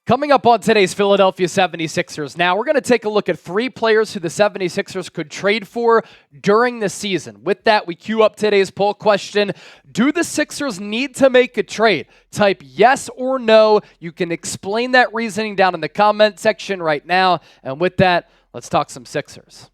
Coming up on today's Philadelphia 76ers. Now, we're going to take a look at 3 players who the 76ers could trade for during the season. With that, we queue up today's poll question. Do the Sixers need to make a trade? Type yes or no. You can explain that reasoning down in the comment section right now. And with that, let's talk some Sixers.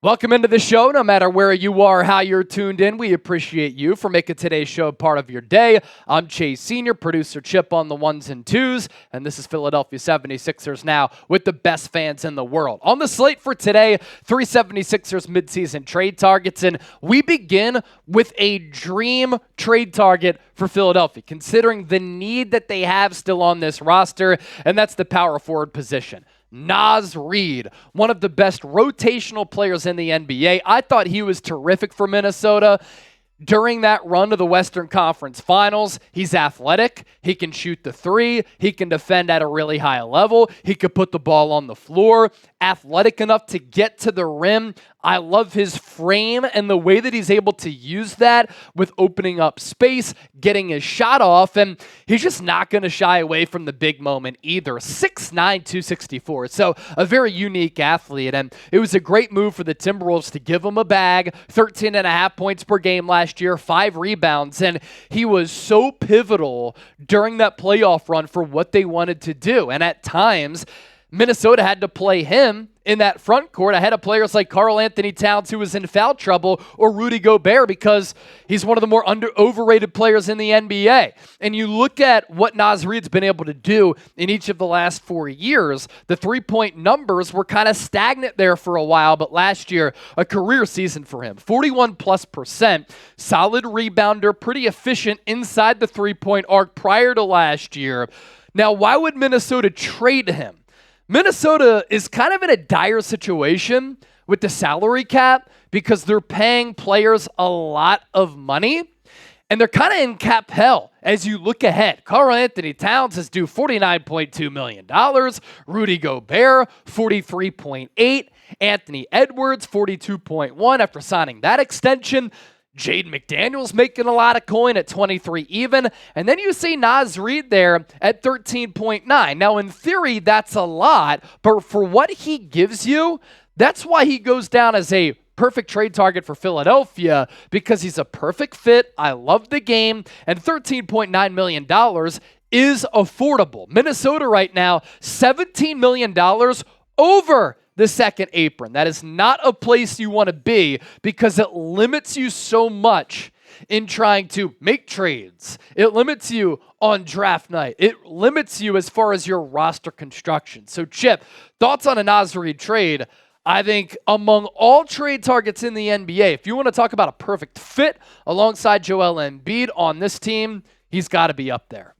Welcome into the show. No matter where you are, how you're tuned in, we appreciate you for making today's show part of your day. I'm Chase Sr., producer Chip on the ones and twos, and this is Philadelphia 76ers Now with the best fans in the world. On the slate for today, 3 76ers midseason trade targets, and we begin with a dream trade target for Philadelphia, considering the need that they have still on this roster, and that's the power forward position. Naz Reid, one of the best rotational players in the NBA. I thought he was terrific for Minnesota during that run to the Western Conference Finals. He's athletic. He can shoot the three. He can defend at a really high level. He could put the ball on the floor. Athletic enough to get to the rim. I love his frame and the way that he's able to use that with opening up space, getting his shot off, and he's just not going to shy away from the big moment either. 6'9", 264. So a very unique athlete, and it was a great move for the Timberwolves to give him a bag, 13.5 points per game last year, 5 rebounds, and he was so pivotal during that playoff run for what they wanted to do. And at times, Minnesota had to play him in that front court ahead of players like Karl-Anthony Towns, who was in foul trouble, or Rudy Gobert, because he's one of the more overrated players in the NBA. And you look at what Naz Reid's been able to do in each of the last 4 years, the three-point numbers were kind of stagnant there for a while, but last year, a career season for him. 41+%, solid rebounder, pretty efficient inside the three-point arc prior to last year. Now, why would Minnesota trade him? Minnesota is kind of in a dire situation with the salary cap because they're paying players a lot of money, and they're kind of in cap hell as you look ahead. Karl-Anthony Towns is due $49.2 million. Rudy Gobert, $43.8. Anthony Edwards, $42.1 after signing that extension. Jaden McDaniels making a lot of coin at 23 even. And then you see Naz Reid there at 13.9. Now, in theory, that's a lot, but for what he gives you, that's why he goes down as a perfect trade target for Philadelphia, because he's a perfect fit. I love the game, and $13.9 million is affordable. Minnesota right now, $17 million over the second apron. That is not a place you want to be because it limits you so much in trying to make trades. It limits you on draft night. It limits you as far as your roster construction. So, Chip, thoughts on a Naz Reid trade? I think among all trade targets in the NBA, if you want to talk about a perfect fit alongside Joel Embiid on this team, he's got to be up there.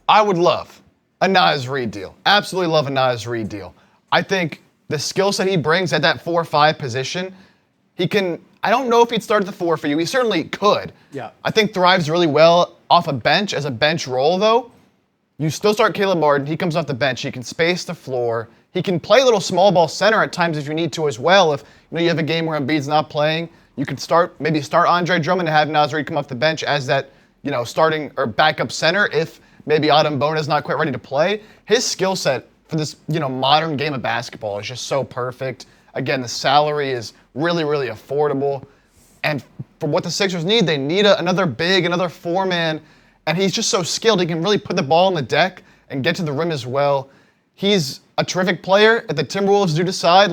I would love a Naz Reid deal. Absolutely love a Naz Reid deal. I think the skill set he brings at that 4-5 position, he can, I don't know if he'd start at the 4 for you. He certainly could. Yeah. I think thrives really well off a bench as a bench role, though. You still start Caleb Martin. He comes off the bench. He can space the floor. He can play a little small ball center at times if you need to as well. If you have a game where Embiid's not playing, you could maybe start Andre Drummond and have Naz Reid come off the bench as that starting or backup center if maybe Adam Bona's not quite ready to play. His skill set for this, modern game of basketball is just so perfect. Again, the salary is really, really affordable. And for what the Sixers need, they need another big, another 4-man. And he's just so skilled. He can really put the ball on the deck and get to the rim as well. He's a terrific player. If the Timberwolves do decide,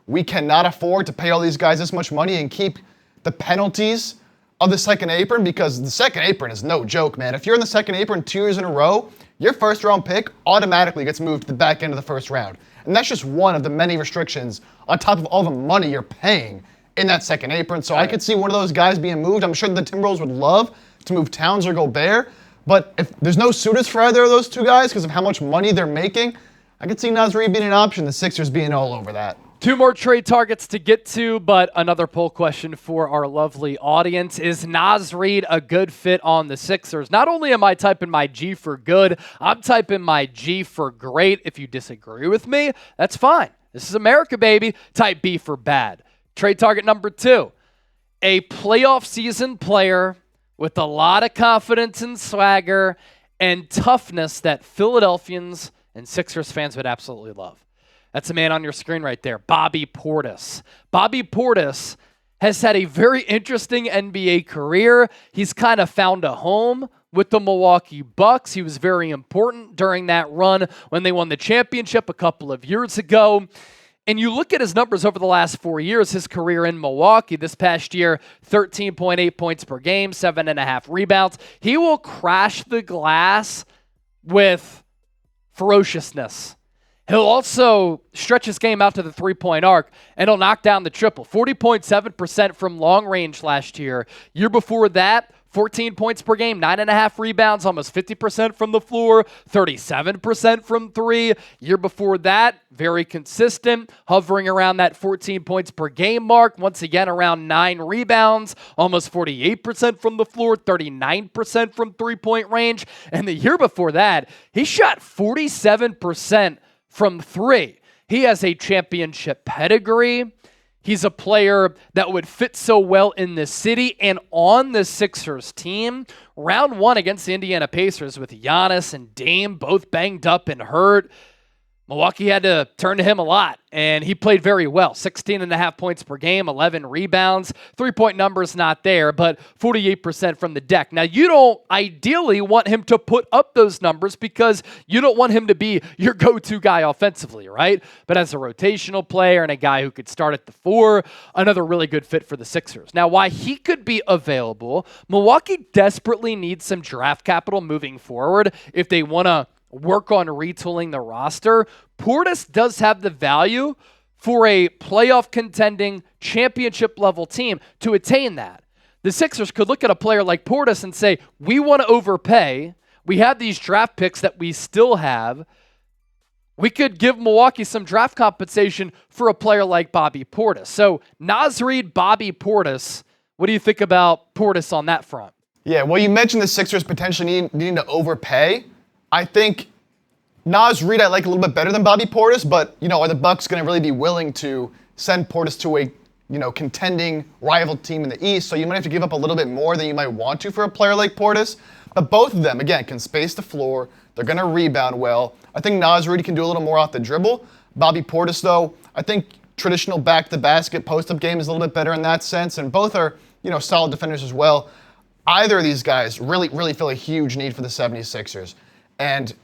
we cannot afford to pay all these guys this much money and keep the penalties of the second apron, because the second apron is no joke, man. If you're in the second apron 2 years in a row, your first-round pick automatically gets moved to the back end of the first round. And that's just one of the many restrictions on top of all the money you're paying in that second apron. So I could see one of those guys being moved. I'm sure the Timberwolves would love to move Towns or Gobert, but if there's no suitors for either of those two guys because of how much money they're making, I could see Naz Reid being an option, the Sixers being all over that. 2 more trade targets to get to, but another poll question for our lovely audience. Is Naz Reid a good fit on the Sixers? Not only am I typing my G for good, I'm typing my G for great. If you disagree with me, that's fine. This is America, baby. Type B for bad. Trade target number 2, a playoff season player with a lot of confidence and swagger and toughness that Philadelphians and Sixers fans would absolutely love. That's a man on your screen right there, Bobby Portis. Bobby Portis has had a very interesting NBA career. He's kind of found a home with the Milwaukee Bucks. He was very important during that run when they won the championship a couple of years ago. And you look at his numbers over the last 4 years, his career in Milwaukee. This past year, 13.8 points per game, 7.5 rebounds. He will crash the glass with ferociousness. He'll also stretch his game out to the three-point arc, and he'll knock down the triple. 40.7% from long range last year. Year before that, 14 points per game, 9.5 rebounds, almost 50% from the floor, 37% from three. Year before that, very consistent, hovering around that 14 points per game mark. Once again, around 9 rebounds, almost 48% from the floor, 39% from three-point range. And the year before that, he shot 47% from three. He has a championship pedigree. He's a player that would fit so well in this city and on the Sixers team. Round 1 against the Indiana Pacers with Giannis and Dame both banged up and hurt. Milwaukee had to turn to him a lot, and he played very well. 16.5 points per game, 11 rebounds. Three-point numbers not there, but 48% from the deck. Now, you don't ideally want him to put up those numbers because you don't want him to be your go-to guy offensively, right? But as a rotational player and a guy who could start at the 4, another really good fit for the Sixers. Now, why he could be available, Milwaukee desperately needs some draft capital moving forward if they want to work on retooling the roster. Portis does have the value for a playoff contending championship level team to attain that. The Sixers could look at a player like Portis and say, we want to overpay. We have these draft picks that we still have. We could give Milwaukee some draft compensation for a player like Bobby Portis. So Naz Reid Bobby Portis, what do you think about Portis on that front? Yeah, well, you mentioned the Sixers potentially needing to overpay. I think Naz Reid I like a little bit better than Bobby Portis, but, are the Bucks going to really be willing to send Portis to a, contending rival team in the East? So you might have to give up a little bit more than you might want to for a player like Portis. But both of them, again, can space the floor. They're going to rebound well. I think Naz Reid can do a little more off the dribble. Bobby Portis, though, I think traditional back-to-basket post-up game is a little bit better in that sense, and both are, solid defenders as well. Either of these guys really, really feel a huge need for the 76ers. And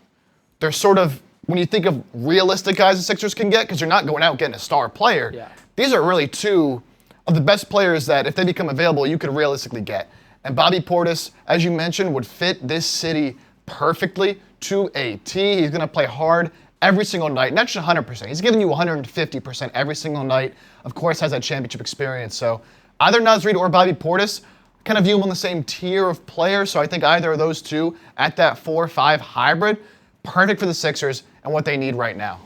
they're sort of, when you think of realistic guys the Sixers can get, because you're not going out getting a star player, these are really two of the best players that, if they become available, you could realistically get. And Bobby Portis, as you mentioned, would fit this city perfectly to a T. He's going to play hard every single night, not just 100%. He's giving you 150% every single night. Of course, has that championship experience. So either Naz Reid or Bobby Portis, kind of view him on the same tier of players, so I think either of those two at that 4-5 hybrid, perfect for the Sixers and what they need right now.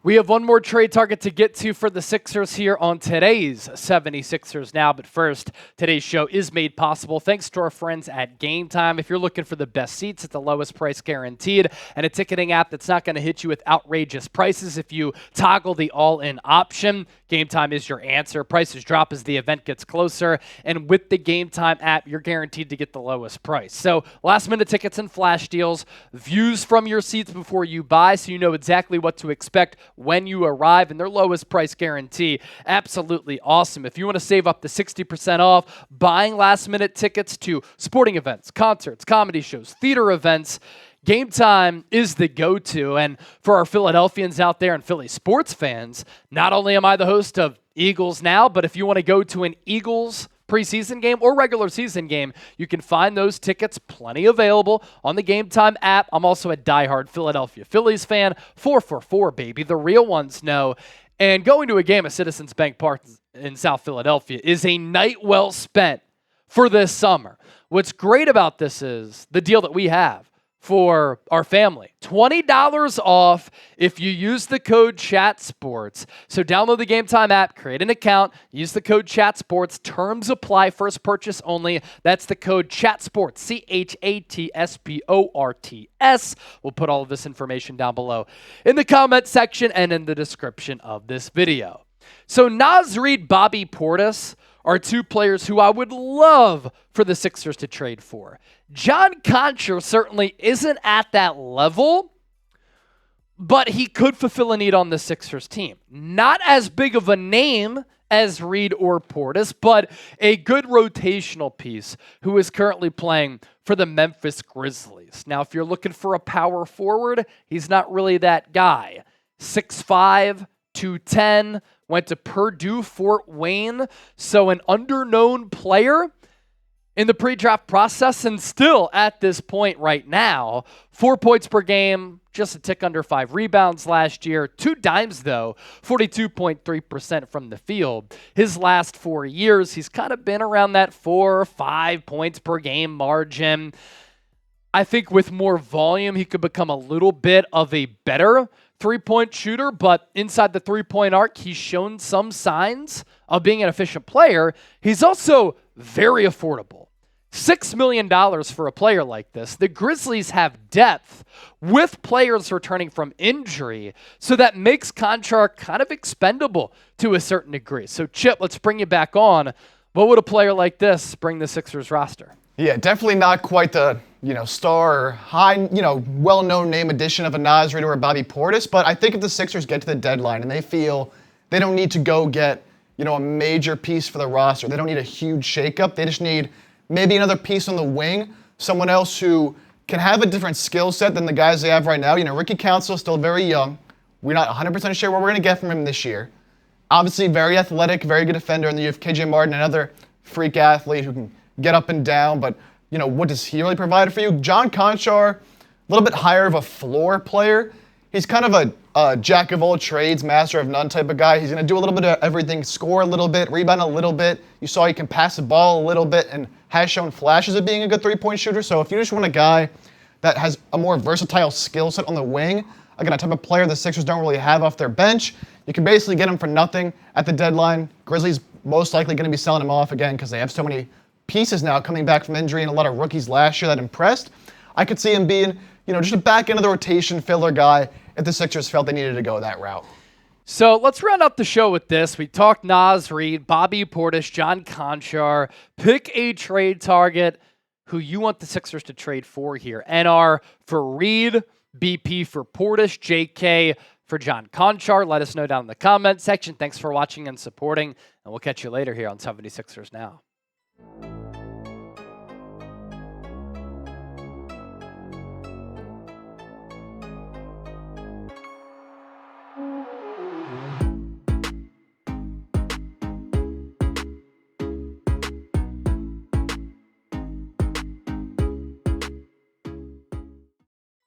We have one more trade target to get to for the Sixers here on today's 76ers Now. But first, today's show is made possible thanks to our friends at Game Time. If you're looking for the best seats at the lowest price guaranteed and a ticketing app that's not going to hit you with outrageous prices if you toggle the all-in option, Game Time is your answer. Prices drop as the event gets closer, and with the Game Time app, you're guaranteed to get the lowest price. So last-minute tickets and flash deals, views from your seats before you buy so you know exactly what to expect when you arrive, and their lowest price guarantee. Absolutely awesome. If you want to save up to 60% off buying last-minute tickets to sporting events, concerts, comedy shows, theater events, Game Time is the go-to. And for our Philadelphians out there and Philly sports fans, not only am I the host of Eagles Now, but if you want to go to an Eagles preseason game or regular season game, you can find those tickets plenty available on the Game Time app. I'm also a diehard Philadelphia Phillies fan. 444, baby. The real ones know. And going to a game at Citizens Bank Park in South Philadelphia is a night well spent for this summer. What's great about this is the deal that we have. for our family. $20 off if you use the code CHATSPORTS. So download the Game Time app, create an account, use the code CHATSPORTS. Terms apply, first purchase only. That's the code CHATSPORTS, CHATSPORTS. We'll put all of this information down below in the comment section and in the description of this video. So Naz Reid, Bobby Portis are two players who I would love for the Sixers to trade for. John Konchar certainly isn't at that level, but he could fulfill a need on the Sixers team. Not as big of a name as Reid or Portis, but a good rotational piece who is currently playing for the Memphis Grizzlies. Now, if you're looking for a power forward, he's not really that guy. 6'5", 210, went to Purdue, Fort Wayne, so an underknown player in the pre-draft process, and still at this point right now, 4 points per game, just a tick under 5 rebounds last year, 2 dimes though, 42.3% from the field. His last 4 years, he's kind of been around that 4 or 5 points per game margin. I think with more volume, he could become a little bit of a better three-point shooter, but inside the three-point arc, he's shown some signs of being an efficient player. He's also very affordable. $6 million for a player like this. The Grizzlies have depth with players returning from injury, so that makes Konchar kind of expendable to a certain degree. So Chip, let's bring you back on. What would a player like this bring the Sixers roster? Yeah, definitely not quite the, star or high, well-known name addition of a Naz Reid or a Bobby Portis, but I think if the Sixers get to the deadline and they feel they don't need to go get, a major piece for the roster, they don't need a huge shakeup, they just need maybe another piece on the wing, someone else who can have a different skill set than the guys they have right now. Ricky Council is still very young. We're not 100% sure what we're going to get from him this year. Obviously, very athletic, very good defender, and then you have KJ Martin, another freak athlete who can get up and down, but what does he really provide for you? John Konchar, a little bit higher of a floor player. He's kind of a jack of all trades, master of none type of guy. He's going to do a little bit of everything, score a little bit, rebound a little bit. You saw he can pass the ball a little bit and has shown flashes of being a good three-point shooter. So if you just want a guy that has a more versatile skill set on the wing, again, a type of player the Sixers don't really have off their bench, you can basically get him for nothing at the deadline. Grizzlies most likely going to be selling him off again because they have so many pieces now coming back from injury and a lot of rookies last year that impressed. I could see him being, just a back end of the rotation filler guy if the Sixers felt they needed to go that route. So let's round up the show with this. We talked Naz Reid, Bobby Portis, John Konchar. Pick a trade target who you want the Sixers to trade for here. NR for Reid, BP for Portis, JK for John Konchar. Let us know down in the comment section. Thanks for watching and supporting, and we'll catch you later here on 76ers Now.